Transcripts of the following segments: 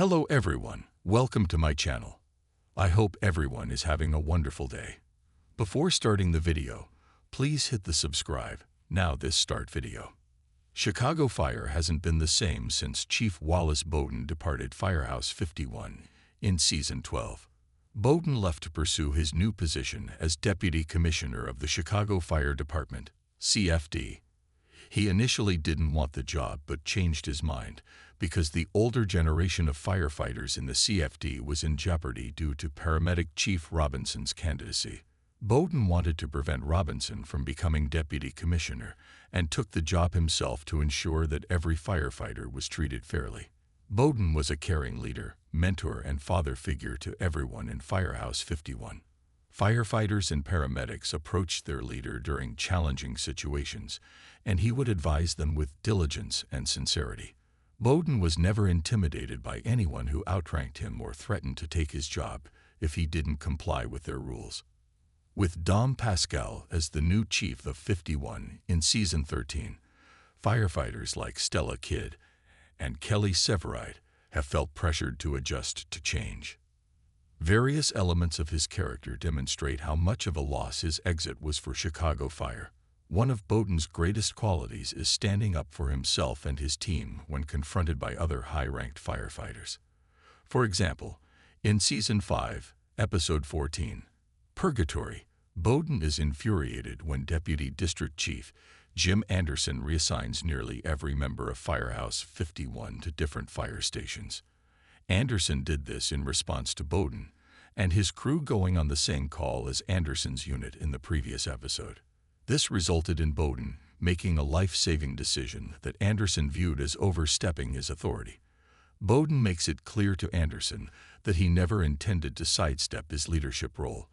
Hello everyone, welcome to my channel. I hope everyone is having a wonderful day. Before starting the video, please hit the subscribe. Now this start video. Chicago Fire hasn't been the same since Chief Wallace Boden departed Firehouse 51 in Season 12. Boden left to pursue his new position as Deputy Commissioner of the Chicago Fire Department, CFD. He initially didn't want the job but changed his mind because the older generation of firefighters in the CFD was in jeopardy due to paramedic Chief Robinson's candidacy. Boden wanted to prevent Robinson from becoming deputy commissioner and took the job himself to ensure that every firefighter was treated fairly. Boden was a caring leader, mentor, and father figure to everyone in Firehouse 51. Firefighters and paramedics approached their leader during challenging situations, and he would advise them with diligence and sincerity. Boden was never intimidated by anyone who outranked him or threatened to take his job if he didn't comply with their rules. With Dom Pascal as the new chief of 51 in Season 13, firefighters like Stella Kidd and Kelly Severide have felt pressured to adjust to change. Various elements of his character demonstrate how much of a loss his exit was for Chicago Fire. One of Boden's greatest qualities is standing up for himself and his team when confronted by other high-ranked firefighters. For example, in Season 5, Episode 14, Purgatory, Boden is infuriated when Deputy District Chief Jim Anderson reassigns nearly every member of Firehouse 51 to different fire stations. Anderson did this in response to Boden and his crew going on the same call as Anderson's unit in the previous episode. This resulted in Boden making a life-saving decision that Anderson viewed as overstepping his authority. Boden makes it clear to Anderson that he never intended to sidestep his leadership role,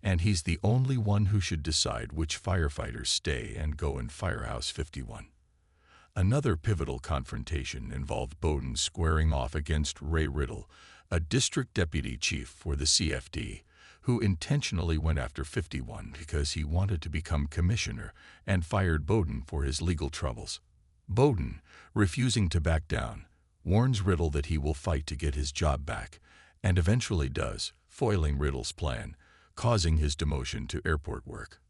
and he's the only one who should decide which firefighters stay and go in Firehouse 51. Another pivotal confrontation involved Boden squaring off against Ray Riddle, a district deputy chief for the CFD, who intentionally went after 51 because he wanted to become commissioner and fired Boden for his legal troubles. Boden, refusing to back down, warns Riddle that he will fight to get his job back, and eventually does, foiling Riddle's plan, causing his demotion to airport work.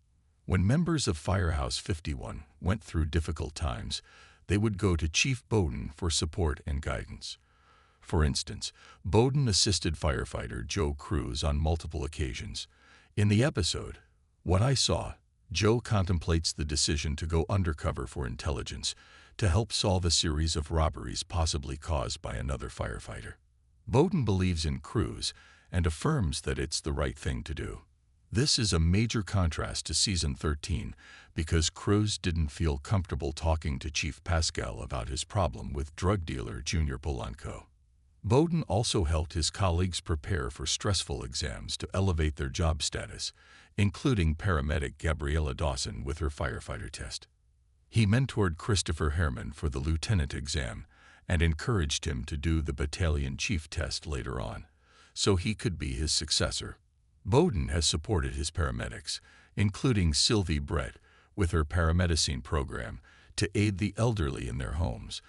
When members of Firehouse 51 went through difficult times, they would go to Chief Boden for support and guidance. For instance, Boden assisted firefighter Joe Cruz on multiple occasions. In the episode, What I Saw, Joe contemplates the decision to go undercover for intelligence to help solve a series of robberies possibly caused by another firefighter. Boden believes in Cruz and affirms that it's the right thing to do. This is a major contrast to Season 13 because Cruz didn't feel comfortable talking to Chief Pascal about his problem with drug dealer Junior Polanco. Boden also helped his colleagues prepare for stressful exams to elevate their job status, including paramedic Gabriella Dawson with her firefighter test. He mentored Christopher Herman for the lieutenant exam and encouraged him to do the battalion chief test later on, so he could be his successor. Boden has supported his paramedics, including Sylvie Brett with her paramedicine program to aid the elderly in their homes,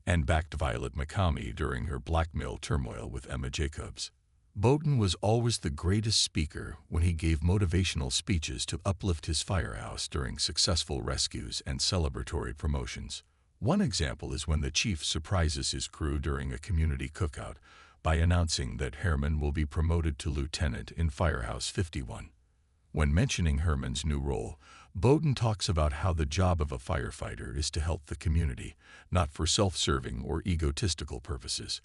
and backed Violet McCamey during her blackmail turmoil with Emma Jacobs. Boden was always the greatest speaker when he gave motivational speeches to uplift his firehouse during successful rescues and celebratory promotions. One example is when the chief surprises his crew during a community cookout by announcing that Herman will be promoted to lieutenant in Firehouse 51. When mentioning Herman's new role, Boden talks about how the job of a firefighter is to help the community, not for self-serving or egotistical purposes.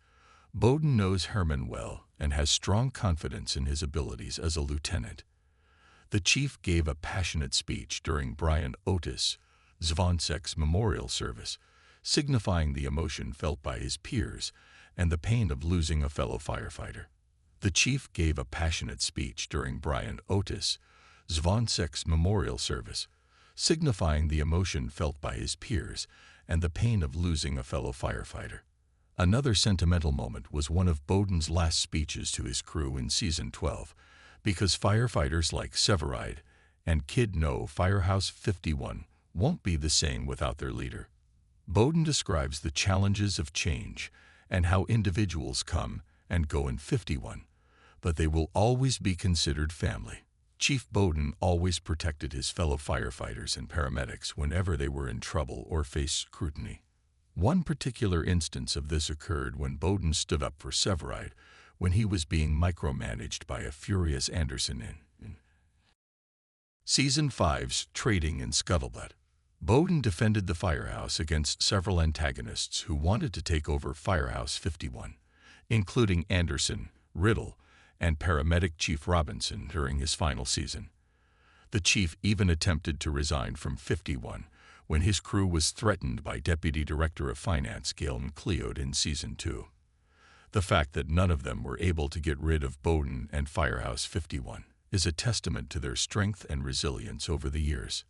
Boden knows Herman well and has strong confidence in his abilities as a lieutenant. The chief gave a passionate speech during Brian Otis Zvonsek's memorial service, signifying the emotion felt by his peers and the pain of losing a fellow firefighter. The chief gave a passionate speech during Brian Otis Zvonsek's memorial service, signifying the emotion felt by his peers and the pain of losing a fellow firefighter. Another sentimental moment was one of Boden's last speeches to his crew in Season 12, because firefighters like Severide and Kidd know Firehouse 51 won't be the same without their leader. Boden describes the challenges of change and how individuals come and go in 51, but they will always be considered family. Chief Boden always protected his fellow firefighters and paramedics whenever they were in trouble or faced scrutiny. One particular instance of this occurred when Boden stood up for Severide when he was being micromanaged by a furious Anderson in Season 5's Trading in Scuttlebutt. Boden defended the Firehouse against several antagonists who wanted to take over Firehouse 51, including Anderson, Riddle, and paramedic Chief Robinson during his final season. The chief even attempted to resign from 51 when his crew was threatened by Deputy Director of Finance Galen Cleode in Season 2. The fact that none of them were able to get rid of Boden and Firehouse 51 is a testament to their strength and resilience over the years.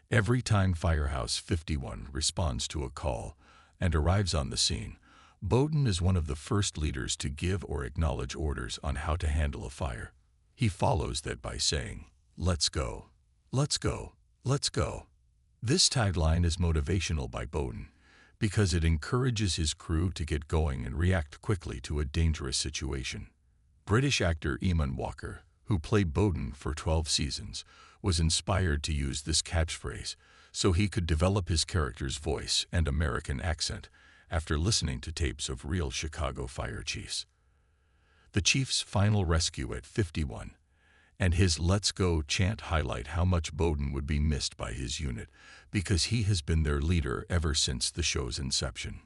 Every time Firehouse 51 responds to a call and arrives on the scene, Boden is one of the first leaders to give or acknowledge orders on how to handle a fire. He follows that by saying, "Let's go, let's go, let's go." This tagline is motivational by Boden because it encourages his crew to get going and react quickly to a dangerous situation. British actor Eamon Walker, who played Boden for 12 seasons, was inspired to use this catchphrase so he could develop his character's voice and American accent after listening to tapes of real Chicago fire chiefs. The chief's final rescue at 51 and his "Let's Go" chant highlight how much Boden would be missed by his unit because he has been their leader ever since the show's inception.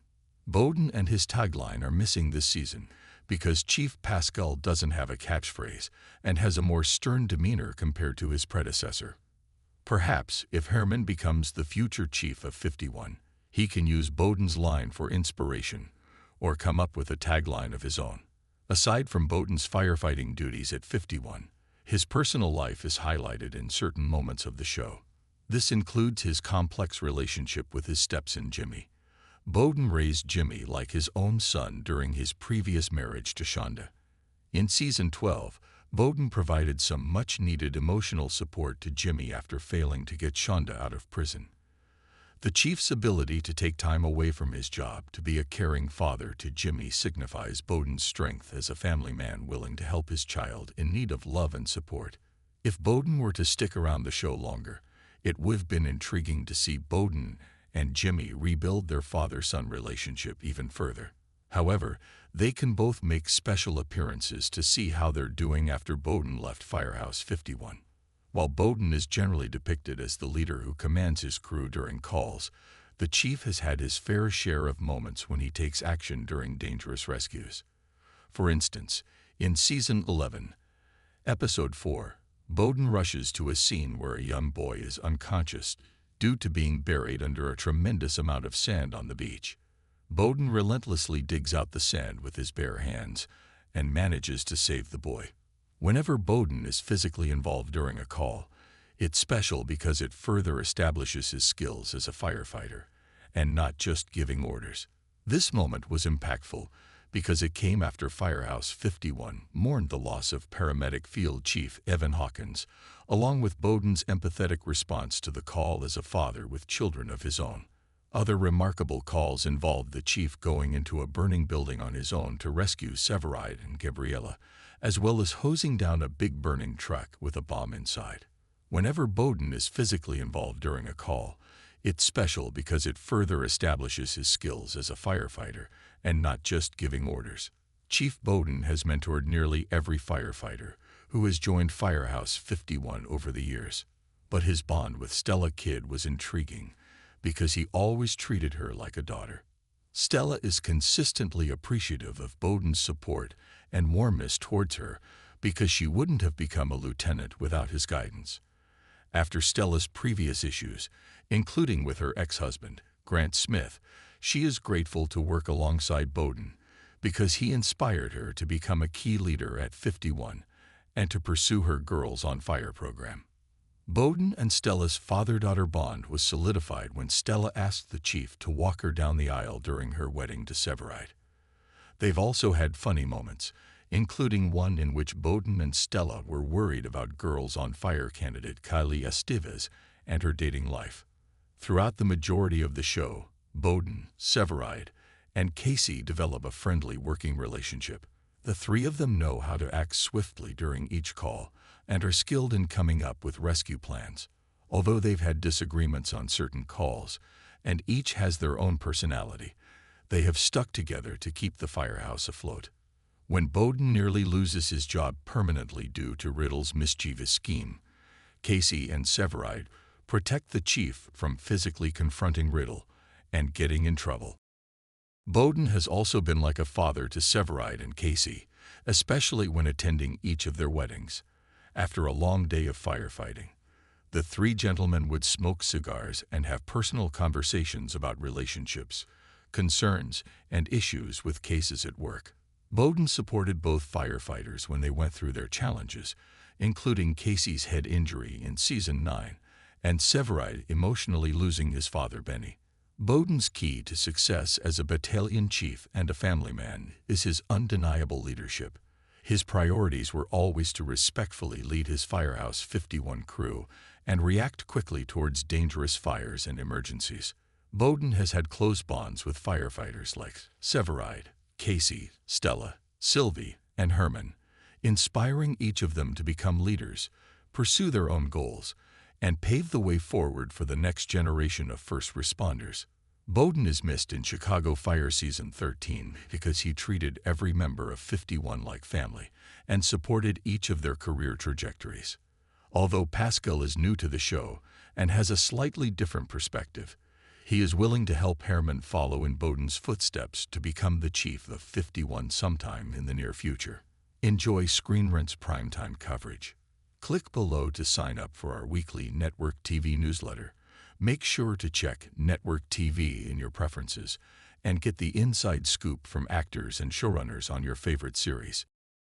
Boden and his tagline are missing this season because Chief Pascal doesn't have a catchphrase and has a more stern demeanor compared to his predecessor. Perhaps if Herman becomes the future chief of 51, he can use Boden's line for inspiration or come up with a tagline of his own. Aside from Boden's firefighting duties at 51, his personal life is highlighted in certain moments of the show. This includes his complex relationship with his stepson Jimmy. Boden raised Jimmy like his own son during his previous marriage to Shonda. In Season 12, Boden provided some much-needed emotional support to Jimmy after failing to get Shonda out of prison. The chief's ability to take time away from his job to be a caring father to Jimmy signifies Boden's strength as a family man willing to help his child in need of love and support. If Boden were to stick around the show longer, it would have been intriguing to see Boden and Jimmy rebuild their father-son relationship even further. However, they can both make special appearances to see how they're doing after Boden left Firehouse 51. While Boden is generally depicted as the leader who commands his crew during calls, the chief has had his fair share of moments when he takes action during dangerous rescues. For instance, in Season 11, Episode 4, Boden rushes to a scene where a young boy is unconscious due to being buried under a tremendous amount of sand on the beach. Boden relentlessly digs out the sand with his bare hands and manages to save the boy. Whenever Boden is physically involved during a call, it's special because it further establishes his skills as a firefighter, and not just giving orders. This moment was impactful because it came after Firehouse 51 mourned the loss of paramedic Field Chief Evan Hawkins, along with Boden's empathetic response to the call as a father with children of his own. Other remarkable calls involved the chief going into a burning building on his own to rescue Severide and Gabriella, as well as hosing down a big burning truck with a bomb inside. Whenever Boden is physically involved during a call, it's special because it further establishes his skills as a firefighter and not just giving orders. Chief Boden has mentored nearly every firefighter who has joined Firehouse 51 over the years, but his bond with Stella Kidd was intriguing because he always treated her like a daughter. Stella is consistently appreciative of Boden's support and warmness towards her because she wouldn't have become a lieutenant without his guidance. After Stella's previous issues, including with her ex-husband, Grant Smith, she is grateful to work alongside Boden because he inspired her to become a key leader at 51 and to pursue her Girls on Fire program. Boden and Stella's father-daughter bond was solidified when Stella asked the chief to walk her down the aisle during her wedding to Severide. They've also had funny moments, including one in which Boden and Stella were worried about Girls on Fire candidate Kylie Estevez and her dating life. Throughout the majority of the show, Boden, Severide, and Casey develop a friendly working relationship. The three of them know how to act swiftly during each call and are skilled in coming up with rescue plans. Although they've had disagreements on certain calls, and each has their own personality, they have stuck together to keep the firehouse afloat. When Boden nearly loses his job permanently due to Riddle's mischievous scheme, Casey and Severide protect the chief from physically confronting Riddle and getting in trouble. Boden has also been like a father to Severide and Casey, especially when attending each of their weddings. After a long day of firefighting, the three gentlemen would smoke cigars and have personal conversations about relationships, concerns, and issues with cases at work. Boden supported both firefighters when they went through their challenges, including Casey's head injury in Season 9, and Severide emotionally losing his father Benny. Boden's key to success as a battalion chief and a family man is his undeniable leadership. His priorities were always to respectfully lead his Firehouse 51 crew and react quickly towards dangerous fires and emergencies. Boden has had close bonds with firefighters like Severide, Casey, Stella, Sylvie, and Herman, inspiring each of them to become leaders, pursue their own goals, and pave the way forward for the next generation of first responders. Boden is missed in Chicago Fire Season 13 because he treated every member of 51 like family and supported each of their career trajectories. Although Pascal is new to the show and has a slightly different perspective, he is willing to help Herman follow in Boden's footsteps to become the chief of 51 sometime in the near future. Enjoy Screen Rant's primetime coverage. Click below to sign up for our weekly Network TV newsletter. Make sure to check Network TV in your preferences and get the inside scoop from actors and showrunners on your favorite series.